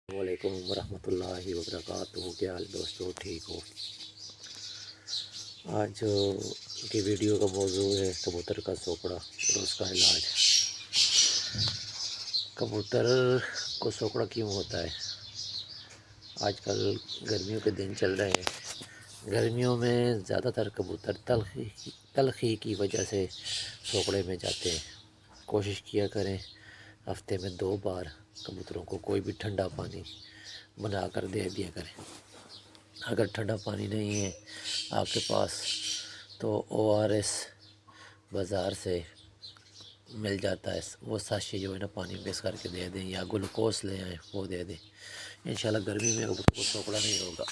वालेकुम वरहमतुल्लाहि वबरकातुहू। क्या हाल दोस्तों, ठीक हो? आज की वीडियो का मौजू है कबूतर का सोकड़ा और उसका इलाज। कबूतर को सोकड़ा क्यों होता है? आजकल गर्मियों के दिन चल रहे हैं। गर्मियों में ज़्यादातर कबूतर तलखी की वजह से सोकड़े में जाते हैं। कोशिश किया करें हफ्ते में 2 बार कबूतरों को कोई भी ठंडा पानी बना कर दे दिया करें। अगर ठंडा पानी नहीं है आपके पास तो ORS बाज़ार से मिल जाता है, वो साशे जो है ना पानी मिक्स करके दे दें, या ग्लूकोज ले आएँ वो दे दें। इंशाल्लाह गर्मी में आपको सोकड़ा नहीं होगा।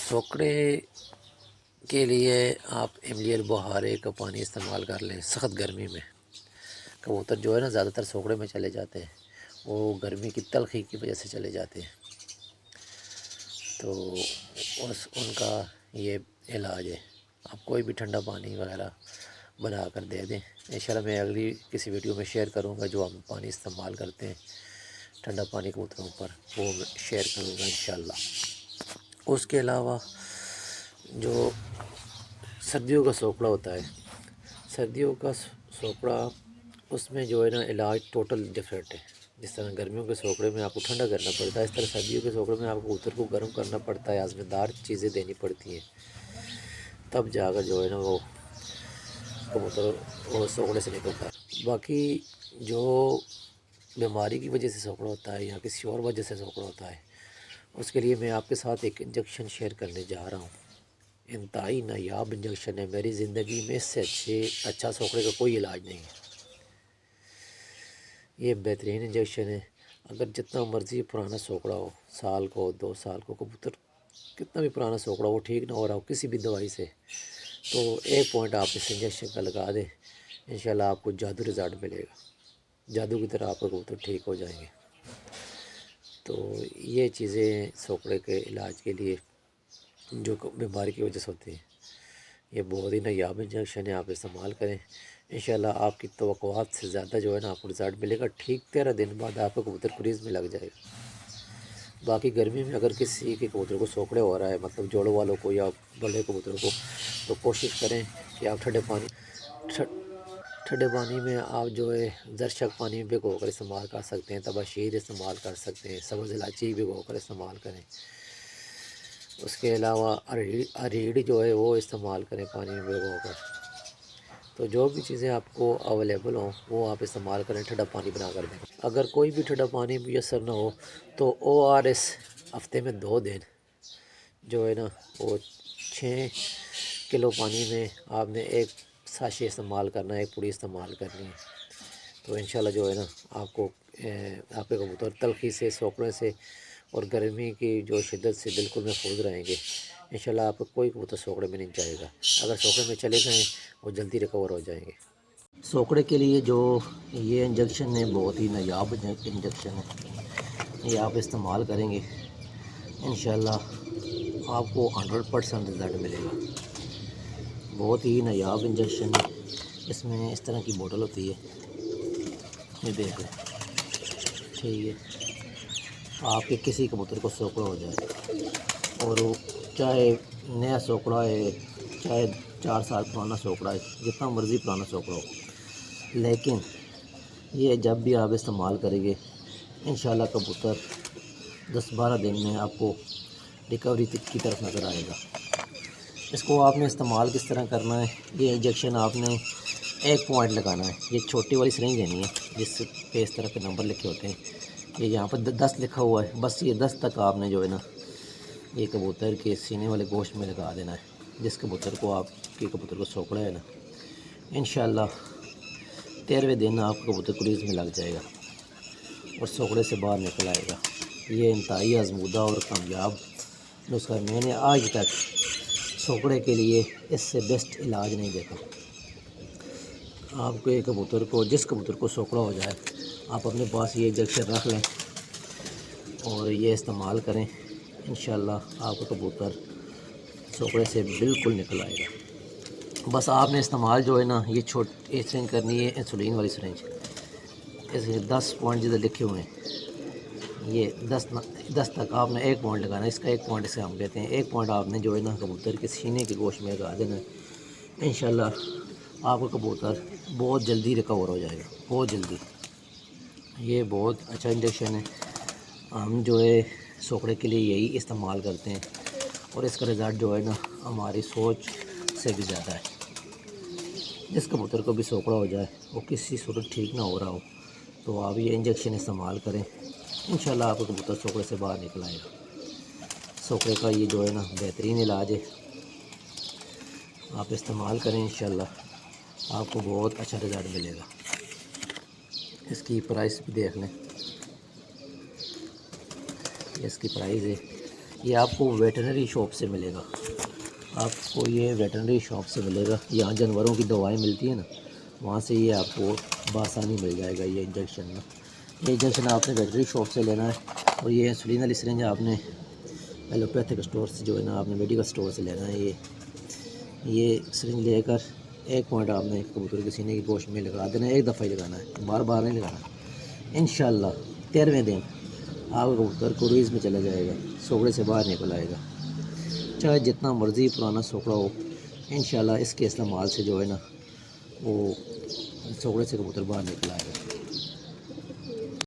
सोकड़े के लिए आप इमलियल बुहारे का पानी इस्तेमाल कर लें। सख्त गर्मी में कबूतर जो है ना ज़्यादातर सोकड़े में चले जाते हैं, वो गर्मी की तलखी की वजह से चले जाते हैं। तो उनका ये इलाज है, आप कोई भी ठंडा पानी वगैरह बना कर दे दें। इंशाल्लाह मैं अगली किसी वीडियो में शेयर करूंगा जो हम पानी इस्तेमाल करते हैं ठंडा पानी कबूतरों पर, वो मैं शेयर करूंगा इंशाल्लाह। उसके अलावा जो सर्दियों का सोकड़ा होता है, सर्दियों का सोकड़ा उसमें जो है ना इलाज टोटल डिफरेंट है। जिस तरह गर्मियों के सोकड़े में आपको ठंडा करना पड़ता है, इस तरह सर्दियों के सोकड़े में आपको कबूतर को गर्म करना पड़ता है, आज़मेदार चीज़ें देनी पड़ती हैं, तब जाकर जो है ना वो कबूतर वो सोकड़े से निकलता है। बाकी जो बीमारी की वजह से सोकड़ा होता है या किसी और वजह से सोकड़ा होता है, उसके लिए मैं आपके साथ एक इंजेक्शन शेयर करने जा रहा हूँ। इंतहाई नायाब इंजेक्शन है, मेरी ज़िंदगी में इससे अच्छा सोकड़े का कोई इलाज नहीं है। ये बेहतरीन इंजेक्शन है। अगर जितना मर्ज़ी पुराना सोकड़ा हो, साल को 2 साल को, कबूतर कितना भी पुराना सोकड़ा हो, ठीक ना हो रहा हो किसी भी दवाई से, तो एक पॉइंट आप इस इंजेक्शन का लगा दें, इंशाल्लाह आपको जादू रिज़ल्ट मिलेगा। जादू की तरह आपके कबूतर ठीक हो जाएंगे। तो ये चीज़ें सोकड़े के इलाज के लिए जो बीमारी की वजह से होती हैं, ये बहुत ही नायाब इंजेक्शन है, आप इस्तेमाल करें। इंशाल्लाह आपकी तवक्कुआत से ज़्यादा जो है ना आपको रिज़ल्ट मिलेगा। ठीक 13 दिन बाद आपका कबूतर क्रीज़ में लग जाएगा। बाकी गर्मी में अगर किसी के कबूतर को सोकड़े हो रहा है, मतलब जोड़ों वालों को या बड़े कबूतरों को, तो कोशिश करें कि आप ठंडे पानी में आप जो है ज़रशक पानी में भिगो कर इस्तेमाल कर सकते हैं, तबाशीर इस्तेमाल कर सकते हैं, सब्ज़ इलायची भिगो कर इस्तेमाल करें। उसके अलावा अरीड़ी जो है वो इस्तेमाल करें पानी में भिगो कर। तो जो भी चीज़ें आपको अवेलेबल हों वो आप इस्तेमाल करें, ठंडा पानी बना कर दें। अगर कोई भी ठंडा पानी मुयसर ना हो तो ORS हफ्ते में 2 दिन जो है ना वो 6 किलो पानी में आपने एक साशे इस्तेमाल करना है, एक पुड़ी इस्तेमाल करनी है। तो इंशाल्लाह जो है ना आपको आपके कबूतर तलखी से, सोकड़े से और गर्मी की जो शिद्दत से बिल्कुल महफूज रहेंगे। इंशाल्लाह आपको कोई कबूतर सोकड़े में नहीं जाएगा। अगर सोकड़े में चले गए वो जल्दी रिकवर हो जाएंगे। सोकड़े के लिए जो ये इंजेक्शन है बहुत ही नायाब इंजेक्शन है, ये आप इस्तेमाल करेंगे इंशाल्लाह आपको 100% रिज़ल्ट मिलेगा। बहुत ही नायाब इंजेक्शन है। इसमें इस तरह की बोतल होती है, ये देख लें, ठीक है। आपके किसी कबूतर को सोकड़ा हो जाए, और वो चाहे नया सोकड़ा है, चाहे 4 साल पुराना सोकड़ा है, जितना मर्ज़ी पुराना सोकड़ा हो, लेकिन ये जब भी आप इस्तेमाल करेंगे इंशाल्लाह कबूतर 10-12 दिन में आपको रिकवरी की तरफ नज़र आएगा। इसको आपने इस्तेमाल किस तरह करना है, ये इंजेक्शन आपने एक पॉइंट लगाना है। ये छोटी वाली सिरिंज लेनी है जिस पे इस तरह के नंबर लिखे होते हैं, ये यहाँ पर 10 लिखा हुआ है, बस ये 10 तक आपने जो है ना ये कबूतर के सीने वाले गोश्त में लगा देना है। जिस कबूतर को आपके कबूतर को सोकड़ा है ना, इंशाल्लाह 13वें दिन आपका कबूतर क्रीज़ में लग जाएगा और सोकड़े से बाहर निकल आएगा। ये इंतहाई आजमूदा और कामयाब नुस्खा, मैंने आज तक सोकड़े के लिए इससे बेस्ट इलाज नहीं देखा। आपको एक कबूतर को, जिस कबूतर को सोकड़ा हो जाए, आप अपने पास ये इंजेक्शन रख लें और ये इस्तेमाल करें, इंशाल्लाह आपका कबूतर सोकड़े से बिल्कुल निकल आएगा। बस आपने इस्तेमाल जो है ना ये सिरिंज करनी है, इंसुलिन वाली सिरिंज। इसके 10 पॉइंट जिधर लिखे हुए हैं ये 10 तक आपने 1 पॉइंट लगाना है। इसका 1 पॉइंट इसे हम कहते हैं। 1 पॉइंट आपने जो है ना कबूतर के सीने के गोश्त में लगा देना है। इंशाल्लाह आपका कबूतर बहुत जल्दी रिकवर हो जाएगा, बहुत जल्दी। ये बहुत अच्छा इंजेक्शन है। हम जो है सोकड़े के लिए यही इस्तेमाल करते हैं और इसका रिज़ल्ट जो है ना हमारी सोच से भी ज़्यादा है। जिस कबूतर को भी सोकड़ा हो जाए, वो किसी सूरत ठीक ना हो रहा हो, तो आप ये इंजेक्शन इस्तेमाल करें, इंशाल्लाह आपका कबूतर सोकड़े से बाहर निकल आएगा। सोकड़े का ये जो है ना बेहतरीन इलाज है, आप इस्तेमाल करें, इंशाल्लाह आपको बहुत अच्छा रिज़ल्ट मिलेगा। इसकी प्राइस भी देख लें, इसकी प्राइस है, ये आपको वेटरनरी शॉप से मिलेगा। आपको ये वेटरनरी शॉप से मिलेगा, यहाँ जानवरों की दवाएं मिलती है ना, वहाँ से ये आपको बआसानी मिल जाएगा। ये इंजेक्शन ना, ये इंजेक्शन आपने वेटरनरी शॉप से लेना है। और ये इंसुलिन वाली सिरिंज आपने एलोपैथिक स्टोर से जो है ना आपने मेडिकल स्टोर से लेना है। ये सिरिंज लेकर 1 पॉइंट आपने कबूतर के सीने की गोश्त में लगा देना है। 1 दफ़ा ही लगाना है, बार बार नहीं लगाना। इंशाल्लाह 13वें दिन आपका कबूतर क्रूज़ में चला जाएगा, सोकड़े से बाहर निकल आएगा। चाहे जितना मर्ज़ी पुराना सोकड़ा हो, इंशाल्लाह इसके इस्तेमाल से जो है ना वो सोकड़े से कबूतर बाहर निकल आएगा।